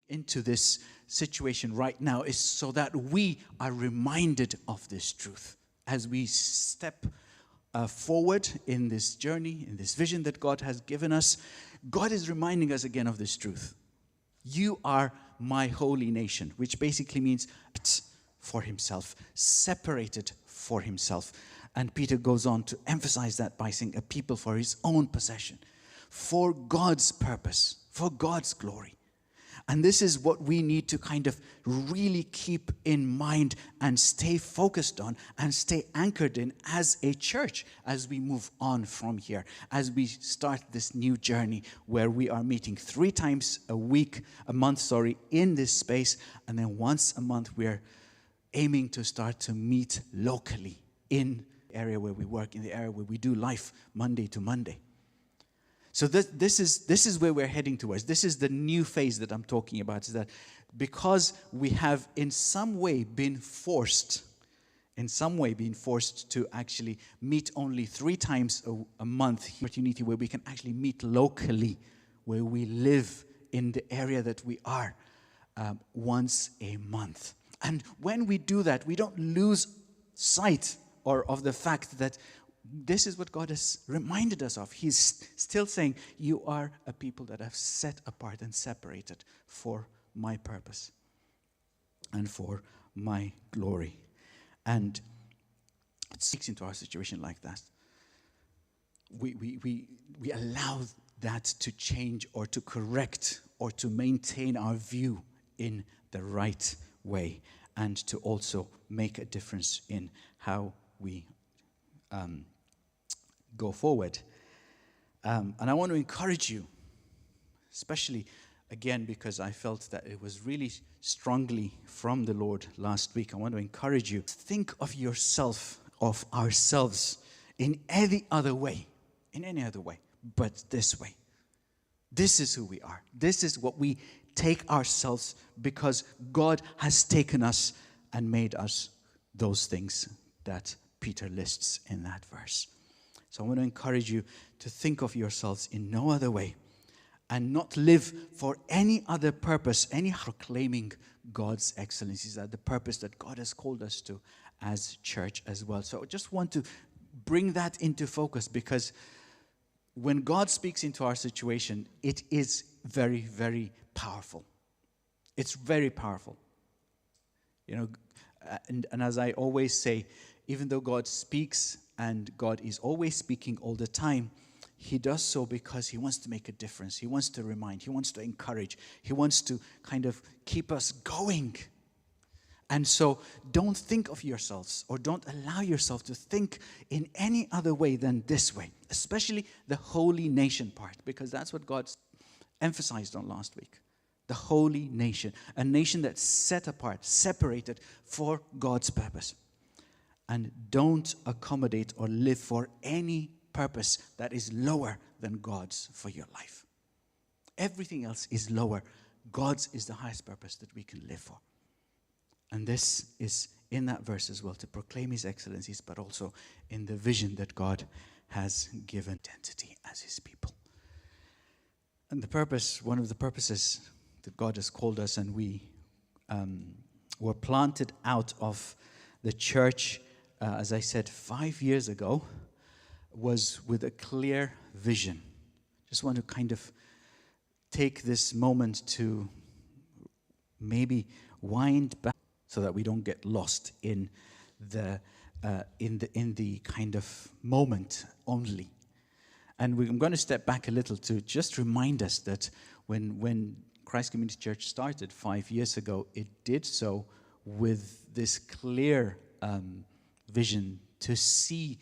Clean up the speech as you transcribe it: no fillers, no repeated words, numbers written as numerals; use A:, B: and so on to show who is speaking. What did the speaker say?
A: into this situation right now is so that we are reminded of this truth as we step forward in this journey, in this vision that God has given us. God is reminding us again of this truth. You are my holy nation, which basically means for himself, separated for himself. And Peter goes on to emphasize that by saying a people for his own possession, for God's purpose, for God's glory. And this is what we need to kind of really keep in mind and stay focused on and stay anchored in as a church as we move on from here, as we start this new journey where we are meeting 3 times a month, in this space. And then once a month we're aiming to start to meet locally in the area where we work, in the area where we do life Monday to Monday. So this is where we're heading towards. This is the new phase that I'm talking about, is that because we have in some way been forced to actually meet only 3 times a month, opportunity where we can actually meet locally, where we live in the area that we are, once a month. And when we do that, we don't lose sight of the fact that this is what God has reminded us of. He's still saying, you are a people that have set apart and separated for my purpose and for my glory. And it speaks into our situation like that. We allow that to change or to correct or to maintain our view in the right way, and to also make a difference in how we go forward. And I want to encourage you, especially again because I felt that it was really strongly from the Lord last week. I want to encourage you, think of yourself, of ourselves in any other way, but this way. This is who we are. This is what we take ourselves, because God has taken us and made us those things that Peter lists in that verse. So I want to encourage you to think of yourselves in no other way and not live for any other purpose, any proclaiming God's excellencies, that the purpose that God has called us to as church as well. So I just want to bring that into focus, because when God speaks into our situation, it is very, very powerful. It's very powerful. And as I always say, even though God speaks and God is always speaking all the time, he does so because he wants to make a difference. He wants to remind, he wants to encourage, he wants to kind of keep us going. And so don't think of yourselves, or don't allow yourself to think in any other way than this way, especially the holy nation part, because that's what God emphasized on last week. The holy nation, a nation that's set apart, separated for God's purpose. And don't accommodate or live for any purpose that is lower than God's for your life. Everything else is lower. God's is the highest purpose that we can live for. And this is in that verse as well, to proclaim his excellencies, but also in the vision that God has given identity as his people. And the purpose, one of the purposes that God has called us, and we were planted out of the church, as I said, 5 years ago, was with a clear vision. Just want to kind of take this moment to maybe wind back so that we don't get lost in the kind of moment only. And I'm going to step back a little to just remind us that when Christ Community Church started 5 years ago, it did so with this clear vision to see